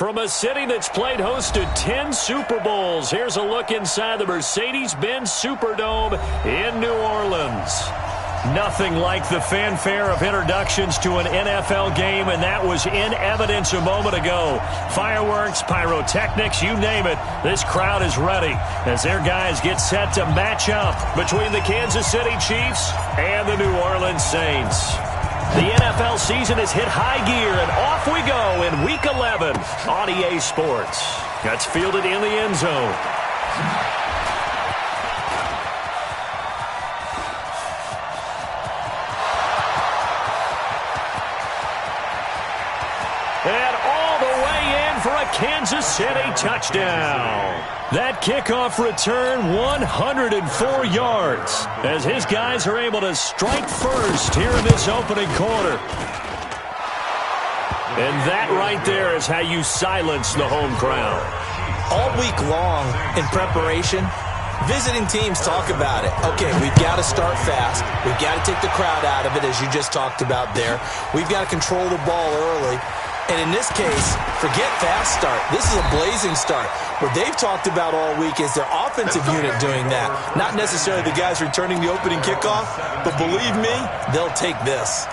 From a city that's played host to 10 Super Bowls, here's a look inside the Mercedes-Benz Superdome in New Orleans. Nothing like the fanfare of introductions to an NFL game, and that was in evidence a moment ago. Fireworks, pyrotechnics, you name it, this crowd is ready as their guys get set to match up between the Kansas City Chiefs and the New Orleans Saints. The NFL season has hit high gear, and off we go in Week 11 on EA Sports. That's fielded in the end zone. And all the way in for a Kansas City touchdown. That kickoff return, 104 yards, as his guys are able to strike first here in this opening quarter. And that right there is how you silence the home crowd. All week long in preparation, visiting teams talk about it. Okay, we've got to start fast. We've got to take the crowd out of it, as you just talked about there. We've got to control the ball early. And in this case, forget fast start. This is a blazing start. What they've talked about all week is their offensive unit doing that. Not necessarily the guys returning the opening kickoff, but believe me, they'll take this.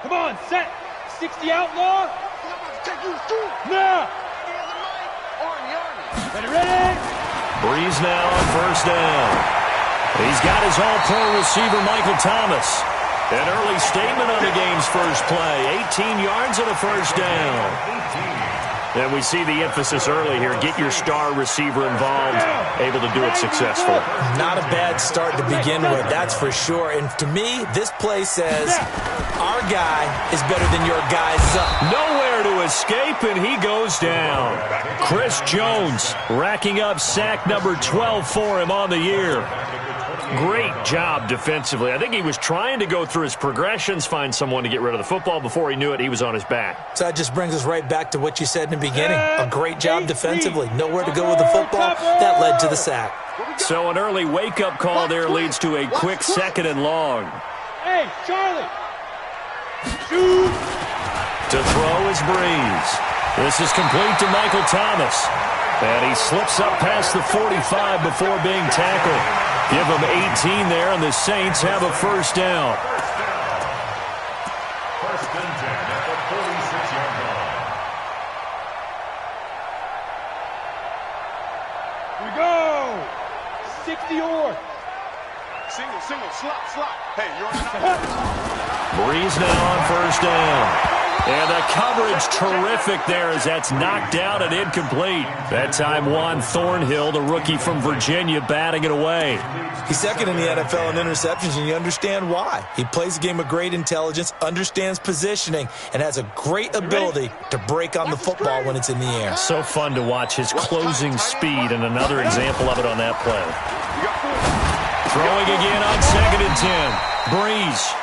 Come on, set. 60 outlaw. Now. Ready? Breeze now on first down. He's got his all-pro receiver, Michael Thomas. An early statement on the game's first play. 18 yards and a first down. And we see the emphasis early here. Get your star receiver involved, able to do it successfully. Not a bad start to begin with, that's for sure. And to me, this play says our guy is better than your guy's. Nowhere to escape, and he goes down. Chris Jones racking up sack number 12 for him on the year. Great job defensively. I think he was trying to go through his progressions, find someone to get rid of the football. Before he knew it, he was on his back. So that just brings us right back to what you said in the beginning. A great job defensively. Nowhere to go with the football. That led to the sack. So an early wake-up call there leads to a quick 2nd and long. Hey, Charlie. Shoot. To throw is Breeze. This is complete to Michael Thomas. And he slips up past the 45 before being tackled. Give him 18 there, and the Saints have a first down. First and 10 at the 46-yard line. Here we go. 60 or. Single, slot. Hey, you're on. Breeze now on first down. And the coverage terrific there as that's knocked down and incomplete. That time Juan Thornhill, the rookie from Virginia, batting it away. He's second in the NFL in interceptions, and you understand why. He plays a game of great intelligence, understands positioning, and has a great ability to break on the football when it's in the air. So fun to watch his closing speed, and another example of it on that play. Throwing again on 2nd and 10. Breeze.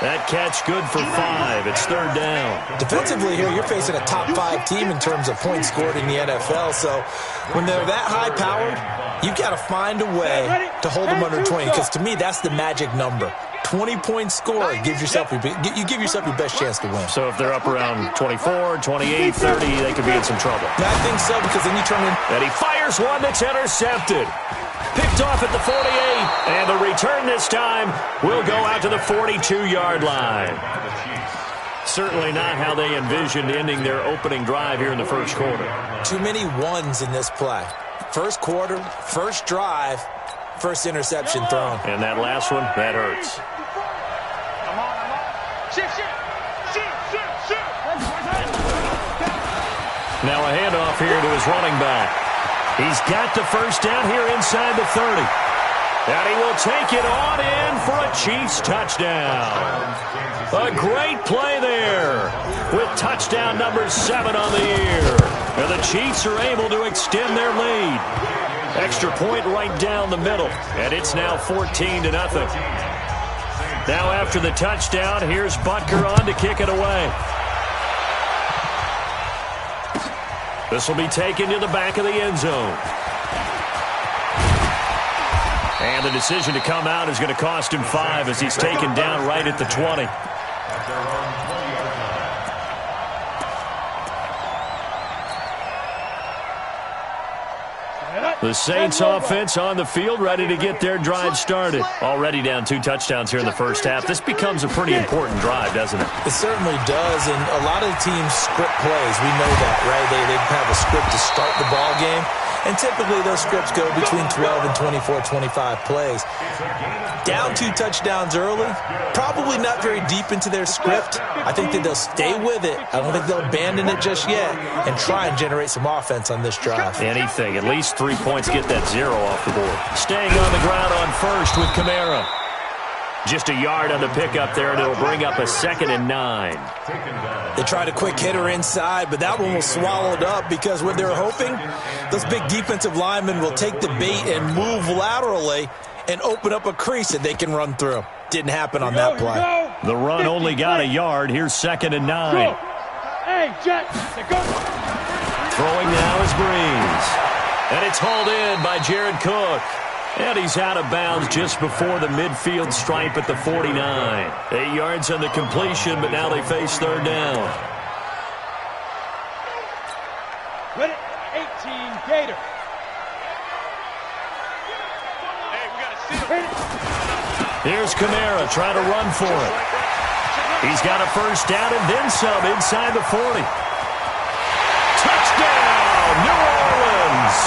That catch good for 5. It's 3rd down. Defensively here, you're facing a top 5 team in terms of points scored in the NFL. So when they're that high-powered, you've got to find a way to hold them under 20. Because to me, that's the magic number. 20-point score gives yourself you give yourself your best chance to win. So if they're up around 24, 28, 30, they could be in some trouble. I think so, because then you turn in. And he fires one that's intercepted. Picked off at the 48, and the return this time will go out to the 42-yard line. Certainly not how they envisioned ending their opening drive here in the first quarter. Too many ones in this play. First quarter, first drive, first interception thrown. And that last one, that hurts. Now a handoff here to his running back. He's got the first down here inside the 30. And he will take it on in for a Chiefs touchdown. A great play there with touchdown number 7 on the year. And the Chiefs are able to extend their lead. Extra point right down the middle. And it's now 14-0. Now after the touchdown, here's Butker on to kick it away. This will be taken to the back of the end zone. And the decision to come out is going to cost him 5 as he's taken down right at the 20. The Saints offense on the field, ready to get their drive started. Already down 2 touchdowns here in the first half. This becomes a pretty important drive, doesn't it? It certainly does, and a lot of the teams script plays. We know that, right? They have a script to start the ball game, and typically those scripts go between 12 and 24, 25 plays. Down 2 touchdowns early, probably not very deep into their script. I think that they'll stay with it. I don't think they'll abandon it just yet and try and generate some offense on this drive. Anything, at least 3 points, get that 0 off the board. Staying on the ground on first with Kamara. Just a yard on the pickup there, and it'll bring up a 2nd and 9. They tried a quick hitter inside, but that one was swallowed up because what they're hoping, those big defensive linemen will take the bait and move laterally and open up a crease that they can run through. Didn't happen on that play. The run only got a yard. Here's 2nd and 9. Hey, Jet, go. Throwing now is Breeze. And it's hauled in by Jared Cook. And he's out of bounds just before the midfield stripe at the 49. 8 yards on the completion, but now they face 3rd down. Ready, 18, Gator. Hey, we got to see him. Here's Kamara trying to run for it. He's got a first down and then some inside the 40. Touchdown, New Orleans!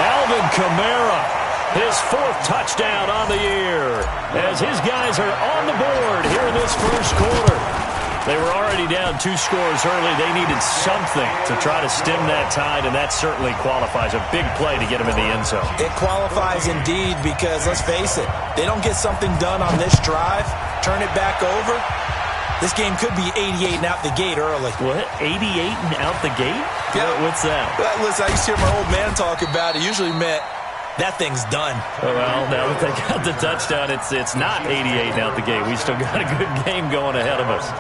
Alvin Kamara. His 4th touchdown on the year as his guys are on the board here in this first quarter. They were already down 2 scores early. They needed something to try to stem that tide, and that certainly qualifies. A big play to get them in the end zone. It qualifies indeed because, let's face it, they don't get something done on this drive, turn it back over, this game could be 88 and out the gate early. What? 88 and out the gate? Yeah. What's that? Listen, I used to hear my old man talk about it. Usually meant that thing's done. Well, now that they got the touchdown, it's not 88 out the gate. We still got a good game going ahead of us.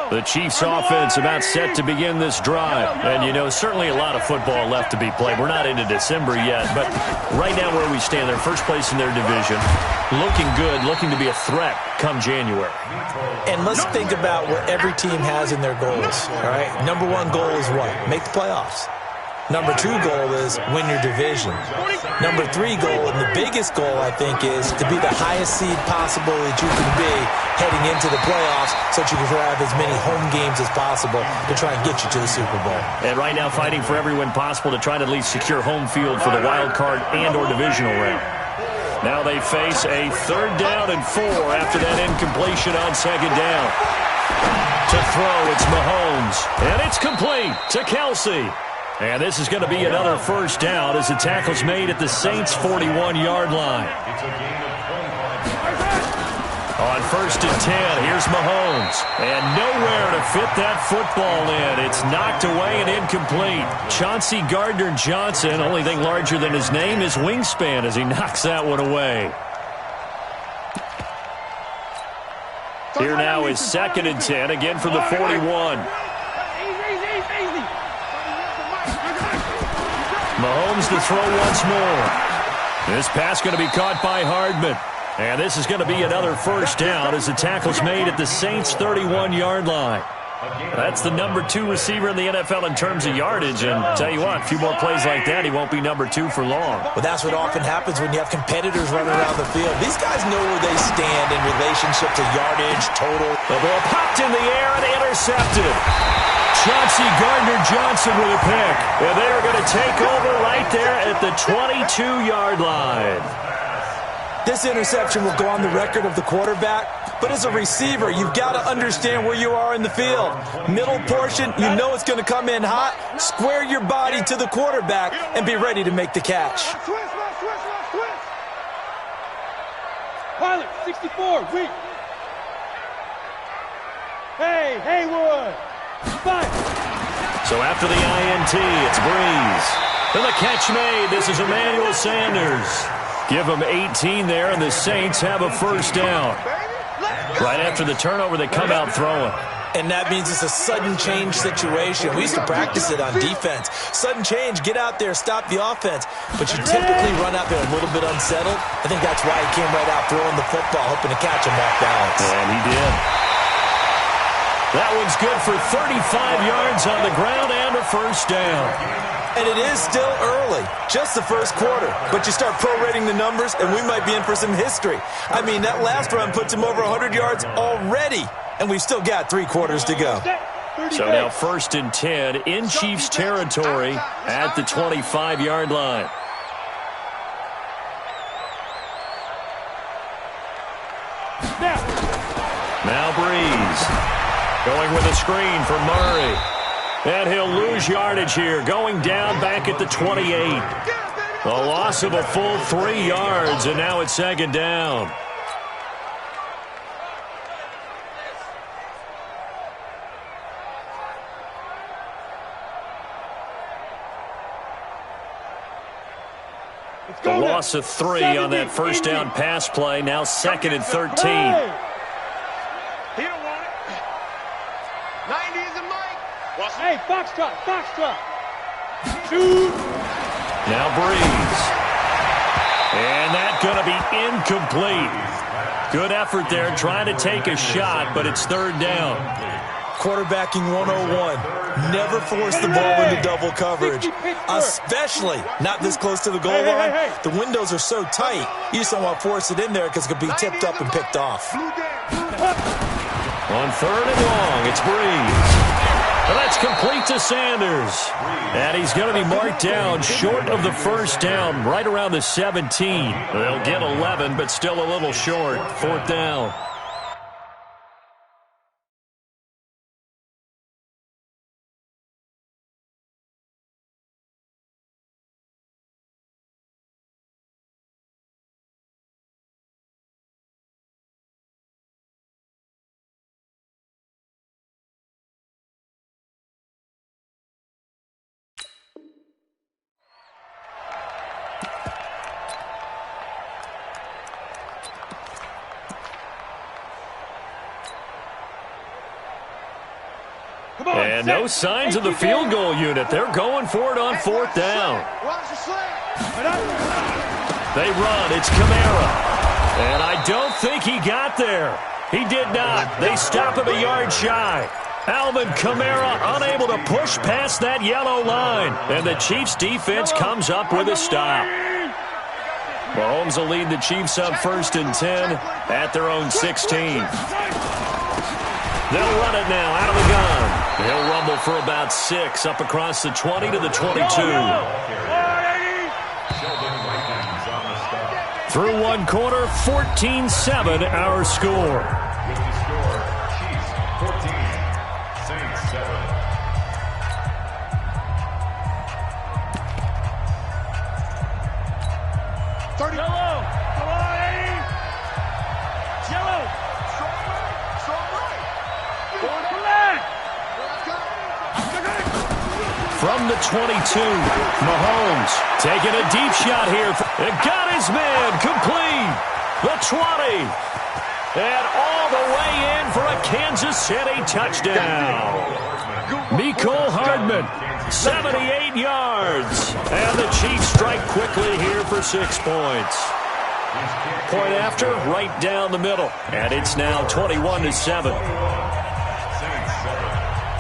The Chiefs offense about set to begin this drive. And, you know, certainly a lot of football left to be played. We're not into December yet, but right now where we stand, they're first place in their division. Looking good, looking to be a threat come January. And let's think about what every team has in their goals, all right? Number 1 goal is what? Make the playoffs. Number 2 goal is win your division. Number 3 goal, and the biggest goal, I think, is to be the highest seed possible that you can be heading into the playoffs so that you can have as many home games as possible to try and get you to the Super Bowl. And right now fighting for every win possible to try to at least secure home field for the wild card and or divisional round. Now they face a 3rd down and 4 after that incompletion on 2nd down. To throw, it's Mahomes. And it's complete to Kelsey. And this is going to be another first down as the tackle's made at the Saints' 41-yard line. On 1st and 10, here's Mahomes. And nowhere to fit that football in. It's knocked away and incomplete. Chauncey Gardner-Johnson, only thing larger than his name is wingspan as he knocks that one away. Here now is 2nd and 10, again from the 41. Mahomes to throw once more. This pass going to be caught by Hardman. And this is going to be another first down as the tackle's made at the Saints' 31-yard line. That's the number 2 receiver in the NFL in terms of yardage. And tell you what, a few more plays like that, he won't be number 2 for long. Well, that's what often happens when you have competitors running around the field. These guys know where they stand in relationship to yardage, total. The ball popped in the air and intercepted. Chauncey Gardner-Johnson with a pick. And they are going to take over right there at the 22-yard line. This interception will go on the record of the quarterback, but as a receiver, you've got to understand where you are in the field. Middle portion, you know it's going to come in hot. Square your body to the quarterback and be ready to make the catch. Pilot, 64, weak. Hey, Haywood. Fine. So after the INT, it's Breeze. And the catch made. This is Emmanuel Sanders. Give them 18 there, and the Saints have a first down. Right after the turnover, they come out throwing. And that means it's a sudden change situation. We used to practice it on defense. Sudden change, get out there, stop the offense. But you typically run out there a little bit unsettled. I think that's why he came right out throwing the football, hoping to catch him off balance. And he did. That one's good for 35 yards on the ground and a first down. And it is still early, just the first quarter. But you start prorating the numbers, and we might be in for some history. I mean, that last run puts him over 100 yards already. And we've still got 3 quarters to go. So now 1st and 10 in Chiefs territory at the 25-yard line. Now Breeze going with a screen for Murray. And he'll lose yardage here, going down back at the 28. A loss of a full 3 yards, and now it's 2nd down. The loss of 3 on that first down pass play. Now 2nd and 13. He don't want it. 90s and Mike. Hey, Foxtrot. Shoot. Now Breeze. And that's going to be incomplete. Good effort there trying to take a shot, but it's 3rd down. Quarterbacking 101. Never force the ball into double coverage, especially not this close to the goal line. The windows are so tight, you just don't want to force it in there because it could be tipped up and picked off. On 3rd and long, it's Breeze. And that's complete to Sanders. And he's going to be marked down short of the first down, right around the 17. They'll get 11, but still a little short. 4th down. And no signs of the field goal unit. They're going for it on 4th down. They run. It's Kamara. And I don't think he got there. He did not. They stop him a yard shy. Alvin Kamara unable to push past that yellow line. And the Chiefs defense comes up with a stop. Mahomes will lead the Chiefs up 1st and 10 at their own 16. They'll run it now out of the gun. He'll rumble for about 6 up across the 20 to the 22. Through 1 quarter, 14-7 our score. Chiefs 14, Saints 7. Yellow. Come on, Eddie. Yellow. From the 22, Mahomes taking a deep shot here. It got his man complete. The 20. And all the way in for a Kansas City touchdown. Mecole Hardman, 78 yards. And the Chiefs strike quickly here for 6 points. Point after, right down the middle. And it's now 21-7.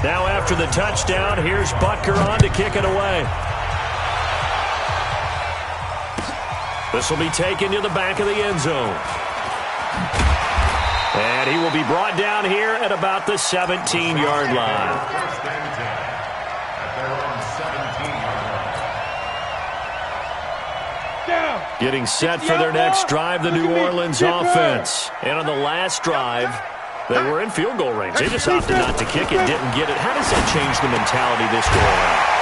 Now after the touchdown, here's Butker on to kick it away. This will be taken to the back of the end zone. And he will be brought down here at about the 17-yard line. Getting set for their next drive, the New Orleans offense. And on the last drive, they were in field goal range. They just opted not to kick it, didn't get it. How does that change the mentality this go around?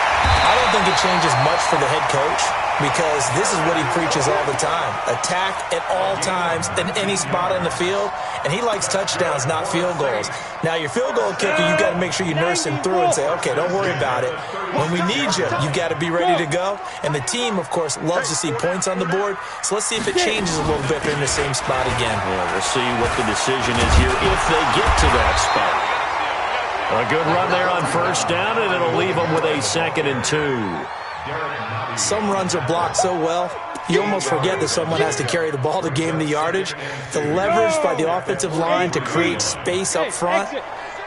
I don't think it changes much for the head coach because this is what he preaches all the time. Attack at all times in any spot on the field, and he likes touchdowns, not field goals. Now, your field goal kicker, you've got to make sure you nurse him through and say, okay, don't worry about it. When we need you, you've got to be ready to go. And the team, of course, loves to see points on the board, so let's see if it changes a little bit. They're in the same spot again. Yeah, we'll see what the decision is here if they get to that spot. A good run there on first down, and it'll leave them with a 2nd and 2. Some runs are blocked so well, you almost forget that someone has to carry the ball to gain the yardage. The leverage by the offensive line to create space up front,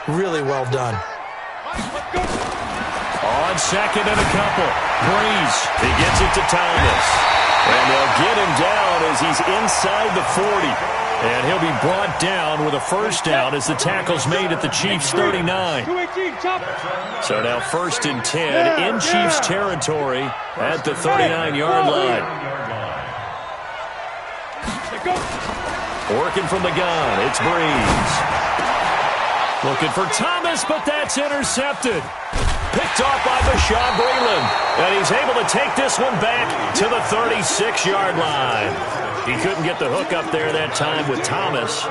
really well done. On 2nd and a couple, Breeze, he gets it to Thomas. And they'll get him down as he's inside the 40. And he'll be brought down with a first down as the tackle's made at the Chiefs' 39. So now 1st and 10 in Chiefs territory at the 39-yard line. Working from the gun, it's Breeze. Looking for Thomas, but that's intercepted. Picked off by Bashaud Breeland. And he's able to take this one back to the 36-yard line. He couldn't get the hook up there that time with Thomas.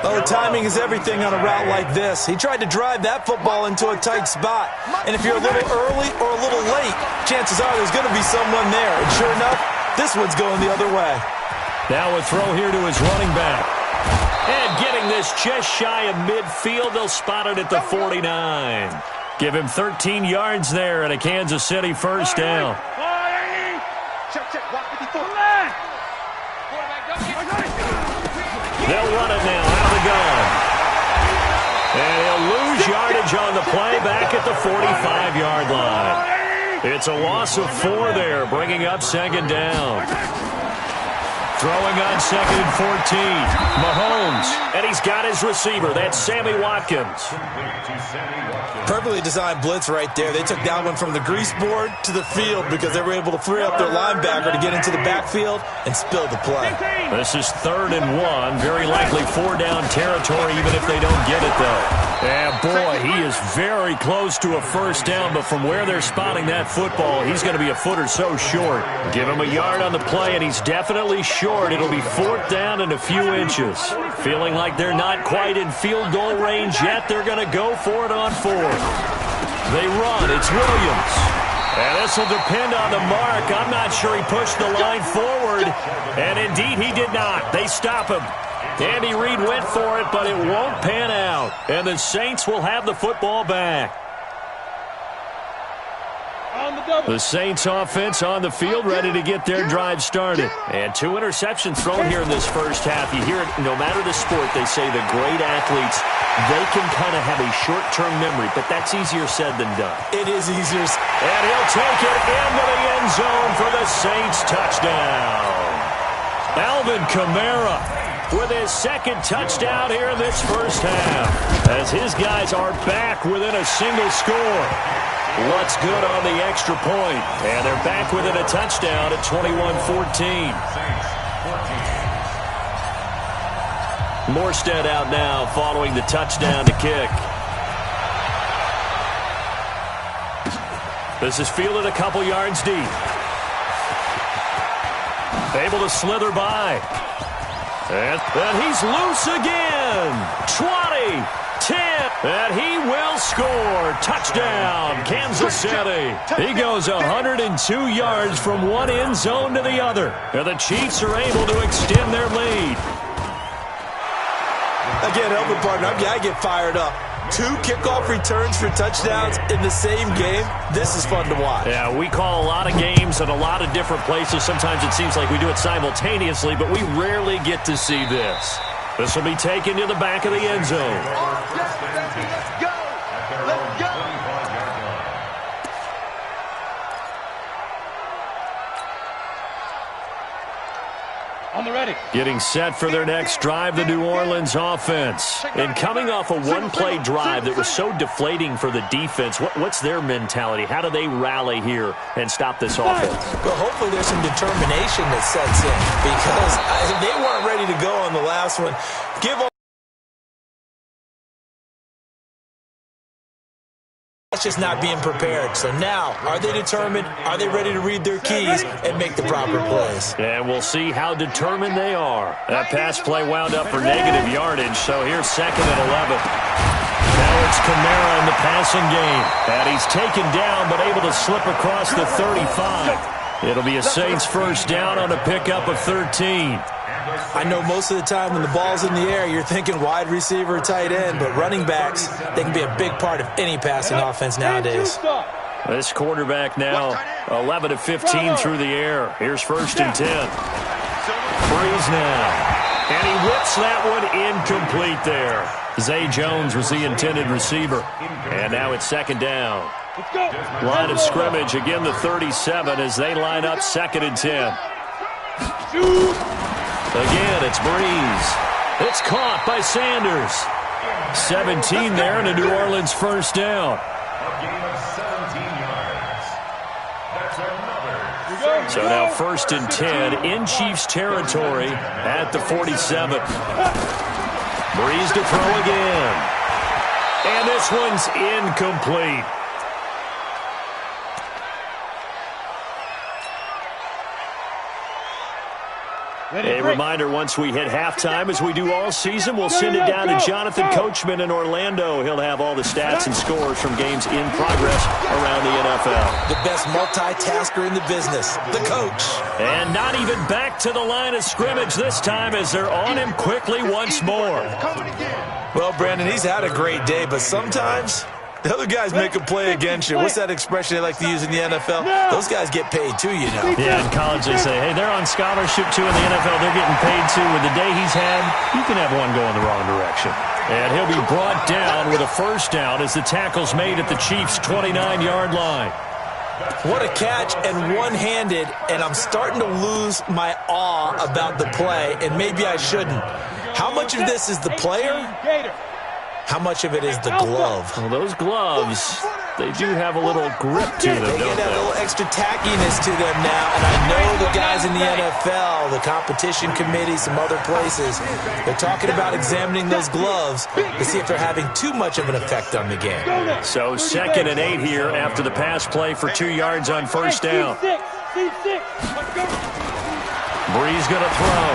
Oh, timing is everything on a route like this. He tried to drive that football into a tight spot. And if you're a little early or a little late, chances are there's going to be someone there. And sure enough, this one's going the other way. Now a throw here to his running back. And getting this just shy of midfield, they'll spot it at the 49. Give him 13 yards there and a Kansas City first down. They'll run it now out of the gun. And he'll lose yardage on the play back at the 45-yard line. It's a loss of 4 there, bringing up 2nd down. Throwing on 2nd and 14. Mahomes, and he's got his receiver. That's Sammy Watkins. Perfectly designed blitz right there. They took that one from the grease board to the field because they were able to free up their linebacker to get into the backfield and spill the play. This is 3rd and 1. Very likely 4-down territory, even if they don't get it, though. And boy, he is very close to a first down, but from where they're spotting that football, he's going to be a foot or so short. Give him a yard on the play, and he's definitely short. It'll be 4th down and a few inches. Feeling like they're not quite in field goal range yet, they're going to go for it on 4th. They run. It's Williams. And this will depend on the mark. I'm not sure he pushed the line forward. And indeed, he did not. They stop him. Andy Reid went for it, but it won't pan out. And the Saints will have the football back. The Saints offense on the field, ready to get their drive started. And 2 interceptions thrown here in this first half. You hear it, no matter the sport, they say the great athletes, they can kind of have a short-term memory, but that's easier said than done. It is easier. And he'll take it into the end zone for the Saints touchdown. Alvin Kamara with his 2nd touchdown here in this first half, as his guys are back within a single score. What's good on the extra point? And they're back within a touchdown at 21-14. Morstead out now following the touchdown to kick. This is fielded a couple yards deep. Able to slither by. And he's loose again. 20, 10, and he will score. Touchdown, Kansas City. He goes 102 yards from one end zone to the other. And the Chiefs are able to extend their lead. Again, help me, partner. I get fired up. 2 kickoff returns for touchdowns in the same game. This is fun to watch. Yeah, we call a lot of games at a lot of different places. Sometimes it seems like we do it simultaneously, but we rarely get to see this. This will be taken to the back of the end zone. Let's go! Let's go! On the ready. Getting set for their next drive, the New Orleans offense. And coming off a one-play drive that was so deflating for the defense, what's their mentality? How do they rally here and stop this offense? Well, hopefully there's some determination that sets in because they weren't ready to go on the last one. Give That's just not being prepared. So now, are they determined? Are they ready to read their keys and make the proper plays? And we'll see how determined they are. That pass play wound up for negative yardage, so here's 2nd and 11. Now it's Kamara in the passing game. And he's taken down but able to slip across the 35. It'll be a Saints first down on a pickup of 13. I know most of the time when the ball's in the air, you're thinking wide receiver, tight end, but running backs, they can be a big part of any passing offense nowadays. This quarterback now 11 of 15 through the air. Here's 1st and 10. Breeze now. And he whips that one incomplete there. Zay Jones was the intended receiver. And now it's 2nd down. Line of scrimmage, again the 37 as they line up 2nd and 10. Again, it's Breeze. It's caught by Sanders. 17 there and a New Orleans first down. A gain of 17 yards. That's another. So now 1st and 10 in Chiefs territory at the 47. Breeze to throw again. And this one's incomplete. A reminder, once we hit halftime, as we do all season, we'll send it down to Jonathan Coachman in Orlando. He'll have all the stats and scores from games in progress around the NFL. The best multitasker in the business, the coach. And not even back to the line of scrimmage this time as they're on him quickly once more. Well, Brandon, he's had a great day, but sometimes the other guys make a play against you. What's that expression they like to use in the NFL? Those guys get paid too, you know. Yeah, in college they say, hey, they're on scholarship too. In the NFL, they're getting paid too. With the day he's had, you can have one going the wrong direction. And he'll be brought down with a first down as the tackle's made at the Chiefs' 29-yard line. What a catch, and one-handed, and I'm starting to lose my awe about the play, and maybe I shouldn't. How much of this is the player? How much of it is the glove? Well, those gloves, they do have a little grip to them, They don't get a they? little extra tackiness to them now, and I know the guys in the NFL, the competition committee, some other places, they're talking about examining those gloves to see if they're having too much of an effect on the game. So 2nd and 8 here after the pass play for 2 yards on first down. Breeze going to throw.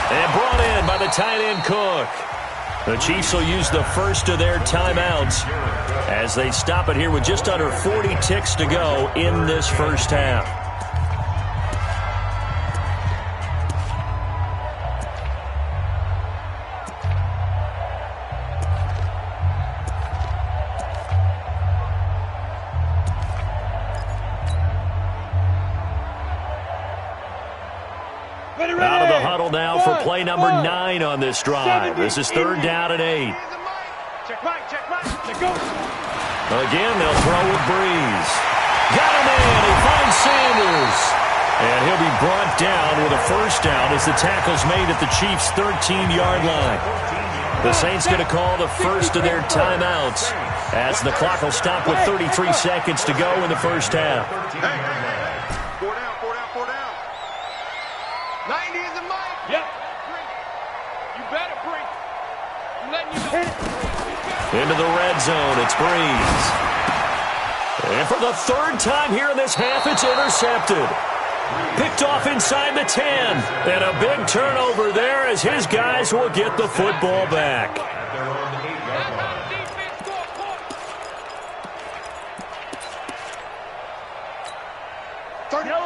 And brought in by the tight end Cook. The Chiefs will use the first of their timeouts as they stop it here with just under 40 ticks to go in this first half. Out of the huddle now for play number 9 on this drive. This is 3rd down and 8. Again, they'll throw with Breeze. Got him in. He finds Sanders. And he'll be brought down with a first down as the tackle's made at the Chiefs' 13-yard line. The Saints going to call the first of their timeouts as the clock will stop with 33 seconds to go in the first half. 90 is the mic. Yep. You better break. I'm letting you know. Into the red zone, it's Breeze. And for the 3rd time here in this half, it's intercepted. Picked off inside the 10. And a big turnover there as his guys will get the football back.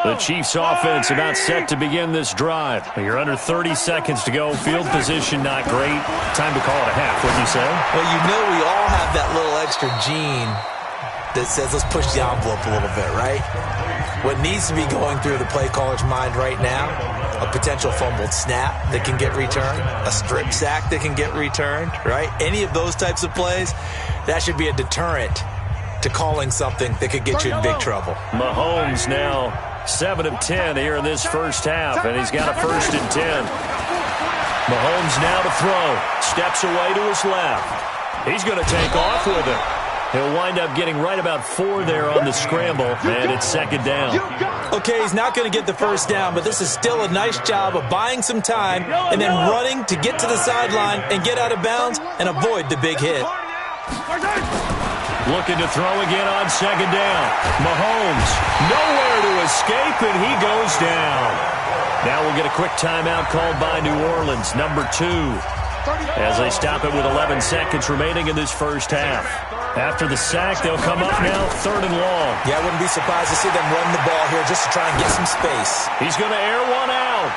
The Chiefs offense about set to begin this drive. You're under 30 seconds to go. Field position not great. Time to call it a half, wouldn't you say? Well, you know we all have that little extra gene that says let's push the envelope a little bit, right? What needs to be going through the play caller's mind right now, a potential fumbled snap that can get returned, a strip sack that can get returned, right? Any of those types of plays, that should be a deterrent to calling something that could get you in big trouble. Mahomes now 7 of 10 here in this first half, and he's got a 1st and 10. Mahomes now to throw. Steps away to his left. He's going to take off with it. He'll wind up getting right about 4 there on the scramble, and it's 2nd down. Okay, he's not going to get the first down, but this is still a nice job of buying some time and then running to get to the sideline and get out of bounds and avoid the big hit. Looking to throw again on second down. Mahomes, nowhere to escape, and he goes down. Now we'll get a quick timeout called by New Orleans, number 2, as they stop it with 11 seconds remaining in this first half. After the sack, they'll come up now, 3rd and long. Yeah, I wouldn't be surprised to see them run the ball here just to try and get some space. He's going to air one out.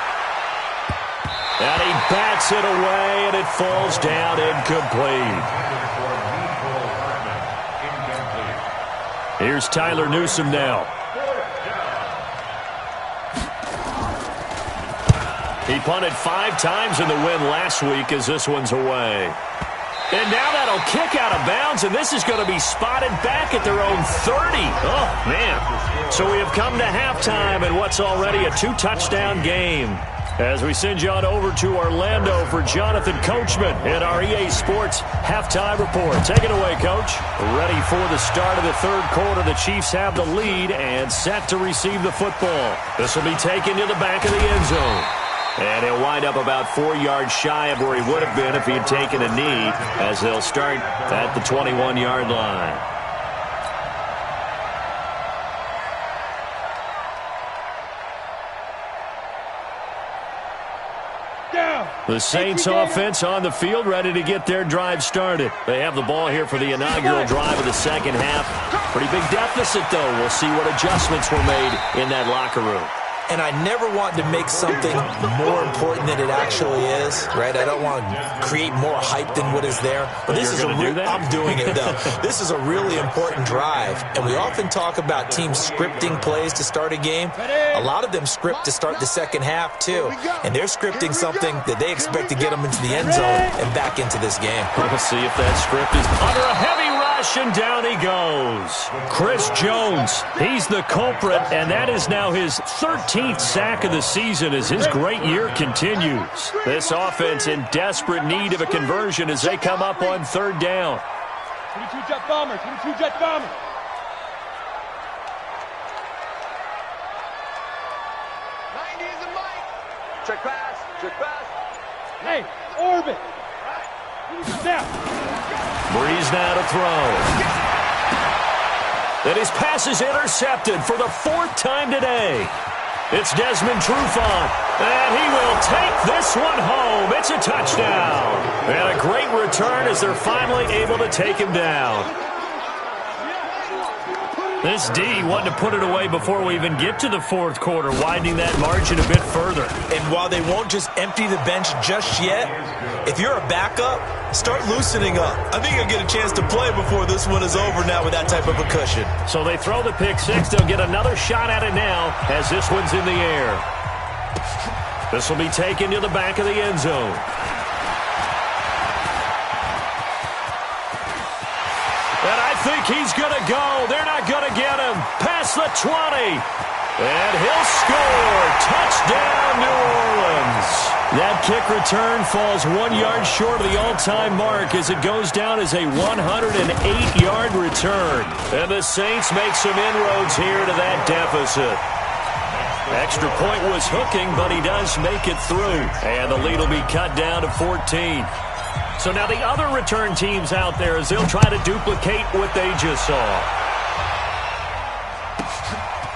And he bats it away, and it falls down incomplete. Here's Tyler Newsome now. He punted 5 times in the win last week as this one's away. And now that'll kick out of bounds, and this is going to be spotted back at their own 30. Oh, man. So we have come to halftime in what's already a 2-touchdown game. As we send you on over to Orlando for Jonathan Coachman in our EA Sports Halftime Report. Take it away, Coach. Ready for the start of the 3rd quarter. The Chiefs have the lead and set to receive the football. This will be taken to the back of the end zone. And he'll wind up about 4 yards shy of where he would have been if he had taken a knee, as they'll start at the 21-yard line. The Saints offense on the field, ready to get their drive started. They have the ball here for the inaugural drive of the second half. Pretty big deficit, though. We'll see what adjustments were made in that locker room. And I never want to make something more important than it actually is, right? I don't want to create more hype than what is there. But this is I'm doing it, though. This is a really important drive. And we often talk about teams scripting plays to start a game. A lot of them script to start the second half, too. And they're scripting something that they expect to get them into the end zone and back into this game. We'll see if that script is under a heavy rush, and down he goes. Chris Jones, he's the culprit, and that is now his 13th sack of the season as his great year continues. This offense in desperate need of a conversion as they come up on 3rd down. 22 Jet Bombers, 22 Jet Bombers. Check pass, check pass. Hey, orbit. Now. Breeze now to throw. And his pass is intercepted for the 4th time today. It's Desmond Trufant, and he will take this one home. It's a touchdown. And a great return as they're finally able to take him down. This D wanted to put it away before we even get to the 4th quarter, widening that margin a bit further. And while they won't just empty the bench just yet, if you're a backup, start loosening up. I think you'll get a chance to play before this one is over now with that type of a cushion. So they throw the pick 6. They'll get another shot at it now as this one's in the air. This will be taken to the back of the end zone. And I think he's going to go. They're not going to get him. Past the 20. And he'll score. Touchdown, New Orleans. That kick return falls 1 yard short of the all-time mark as it goes down as a 108-yard return. And the Saints make some inroads here to that deficit. Extra point was hooking, but he does make it through. And the lead will be cut down to 14. So now the other return teams out there as they'll try to duplicate what they just saw.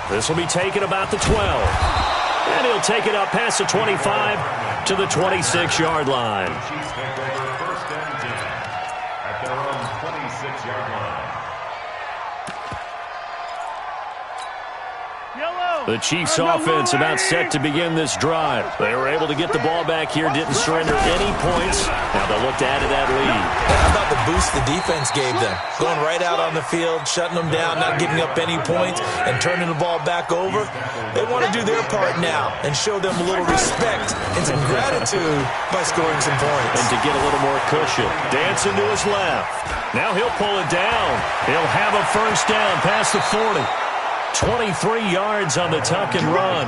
This will be taken about the 12. And he'll take it up past the 25 to the 26-yard line. Chiefs take over 1st and 10 at their own 26-yard line. The Chiefs offense about set to begin this drive. They were able to get the ball back here, didn't surrender any points. Now they'll look to add to that lead. How about the boost the defense gave them? Going right out on the field, shutting them down, not giving up any points, and turning the ball back over. They want to do their part now and show them a little respect and some gratitude by scoring some points. And to get a little more cushion. Dancing to his left. Now he'll pull it down. He'll have a first down past the 40. 23 yards on the tuck and run.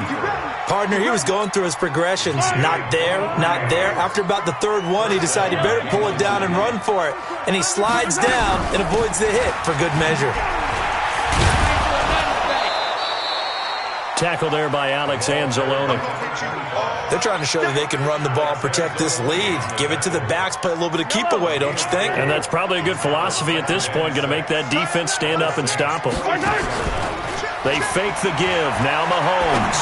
Partner, he was going through his progressions. Not there, not there. After about the 3rd one, he decided better pull it down and run for it. And he slides down and avoids the hit for good measure. tackle there by Alex Anzalone. They're trying to show that they can run the ball and protect this lead. Give it to the backs, play a little bit of keep away, don't you think? And that's probably a good philosophy at this point, going to make that defense stand up and stop them. They fake the give. Now Mahomes.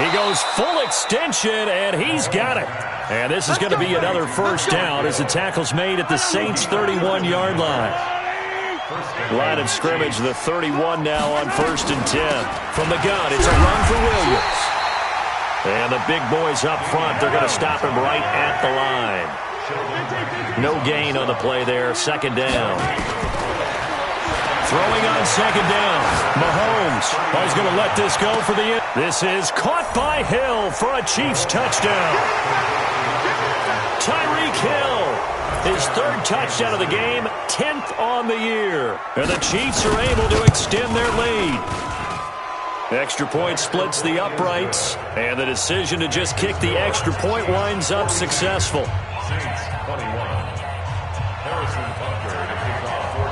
He goes full extension, and he's got it. And this is going to be another first down as the tackle's made at the Saints' 31-yard line. Line of scrimmage, the 31 now on 1st and 10. From the gun, it's a run for Williams. And the big boys up front, they're going to stop him right at the line. No gain on the play there, 2nd down. Throwing on 2nd down. Mahomes. He's going to let this go for the end. This is caught by Hill for a Chiefs touchdown. Tyreek Hill, his 3rd touchdown of the game, 10th on the year. And the Chiefs are able to extend their lead. Extra point splits the uprights, and the decision to just kick the extra point winds up successful.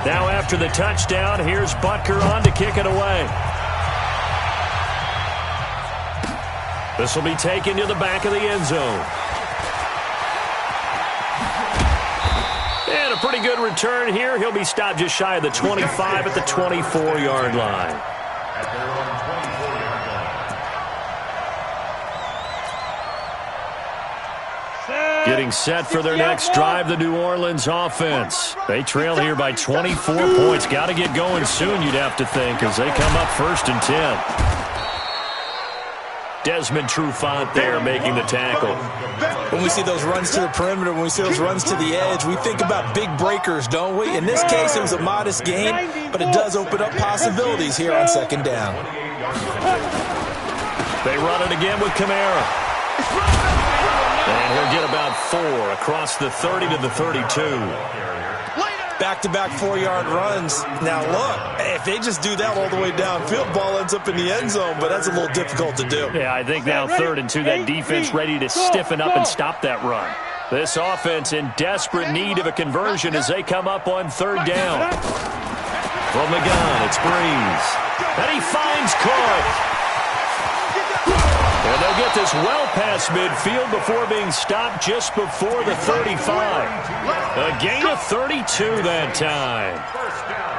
Now after the touchdown, here's Butker on to kick it away. This will be taken to the back of the end zone. And a pretty good return here. He'll be stopped just shy of the 25 at the 24-yard line. Getting set for their next drive, the New Orleans offense. They trail here by 24 points. Got to get going soon, you'd have to think, as they come up 1st and 10. Desmond Trufant there making the tackle. When we see those runs to the perimeter, when we see those runs to the edge, we think about big breakers, don't we? In this case, it was a modest gain, but it does open up possibilities here on 2nd down. They run it again with Kamara. And he'll get about 4 across the 30 to the 32. Back-to-back 4-yard runs. Now, look, if they just do that all the way downfield, ball ends up in the end zone, but that's a little difficult to do. Yeah, I think now 3rd and 2, that defense ready to stiffen up and stop that run. This offense in desperate need of a conversion as they come up on 3rd down. From the gun, it's Breeze. And he finds Cook. And they'll get this well past midfield before being stopped just before the 35. A gain of 32 that time.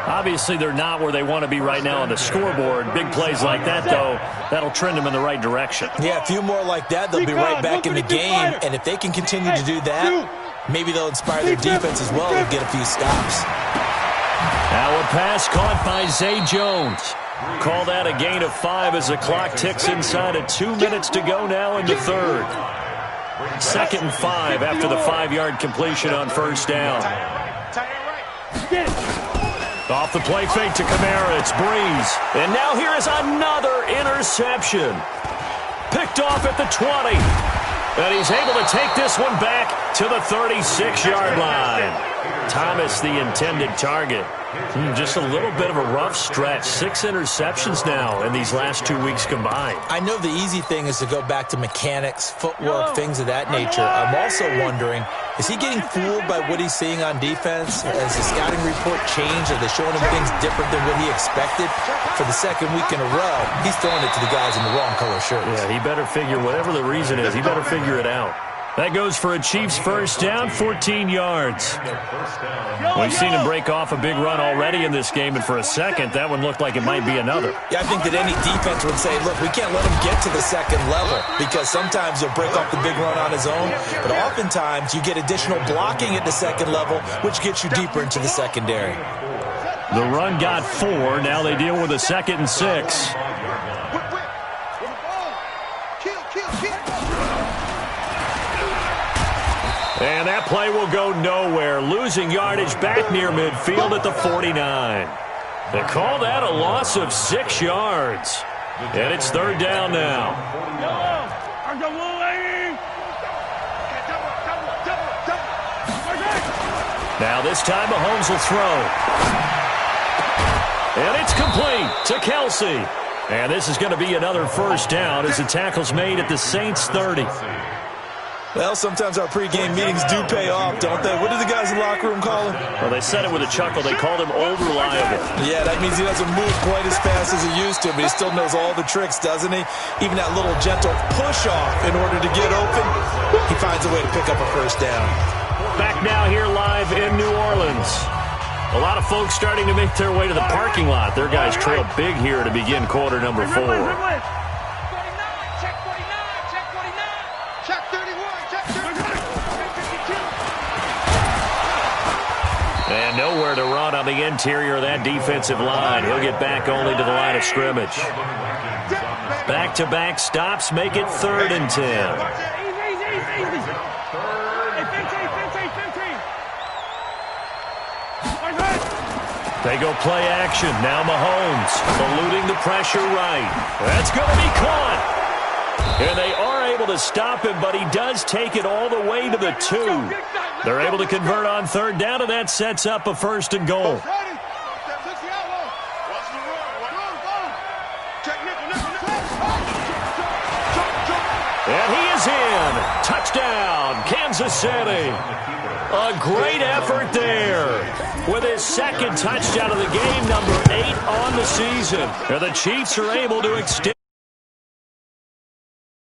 Obviously, they're not where they want to be right now on the scoreboard. Big plays like that, though, that'll trend them in the right direction. Yeah, a few more like that, they'll be right back in the game. And if they can continue to do that, maybe they'll inspire their defense as well and get a few stops. Now a pass caught by Zay Jones. Call that a gain of 5 as the clock ticks inside of 2 minutes to go now in the 3rd. 2nd and 5 after the 5-yard completion on 1st down. Off the play fake to Kamara, it's Breeze. And now here is another interception. Picked off at the 20. And he's able to take this one back to the 36-yard line. Thomas, the intended target. Just a little bit of a rough stretch. 6 interceptions now in these last 2 weeks combined. I know the easy thing is to go back to mechanics, footwork, things of that nature. I'm also wondering, is he getting fooled by what he's seeing on defense? Has the scouting report changed? Are they showing him things different than what he expected? For the 2nd week in a row, he's throwing it to the guys in the wrong color shirts. Yeah, he better figure, whatever the reason is, he better figure it out. That goes for a Chiefs first down, 14 yards. We've seen him break off a big run already in this game, and for a second, that one looked like it might be another. Yeah, I think that any defense would say, look, we can't let him get to the 2nd level, because sometimes he'll break off the big run on his own, but oftentimes you get additional blocking at the 2nd level, which gets you deeper into the secondary. The run got 4. Now they deal with a 2nd and 6. And that play will go nowhere. Losing yardage back near midfield at the 49. They call that a loss of 6 yards. And it's 3rd down now. Now this time Mahomes will throw. And it's complete to Kelsey. And this is going to be another first down as the tackle's made at the Saints' 30. Well, sometimes our pregame meetings do pay off, don't they? What do the guys in the locker room call him? Well, they said it with a chuckle. They called him Old Reliable. Yeah, that means he doesn't move quite as fast as he used to, but he still knows all the tricks, doesn't he? Even that little gentle push-off in order to get open, he finds a way to pick up a first down. Back now here live in New Orleans. A lot of folks starting to make their way to the parking lot. Their guys trail big here to begin quarter number 4. And nowhere to run on the interior of that defensive line. He'll get back only to the line of scrimmage. Back-to-back stops make it 3rd and 10. They go play action. Now Mahomes eluding the pressure right. That's going to be caught. And they are able to stop him, but he does take it all the way to the 2. They're able to convert on 3rd down, and that sets up a 1st and goal. And he is in. Touchdown, Kansas City. A great effort there with his 2nd touchdown of the game, number 8 on the season. And the Chiefs are able to extend.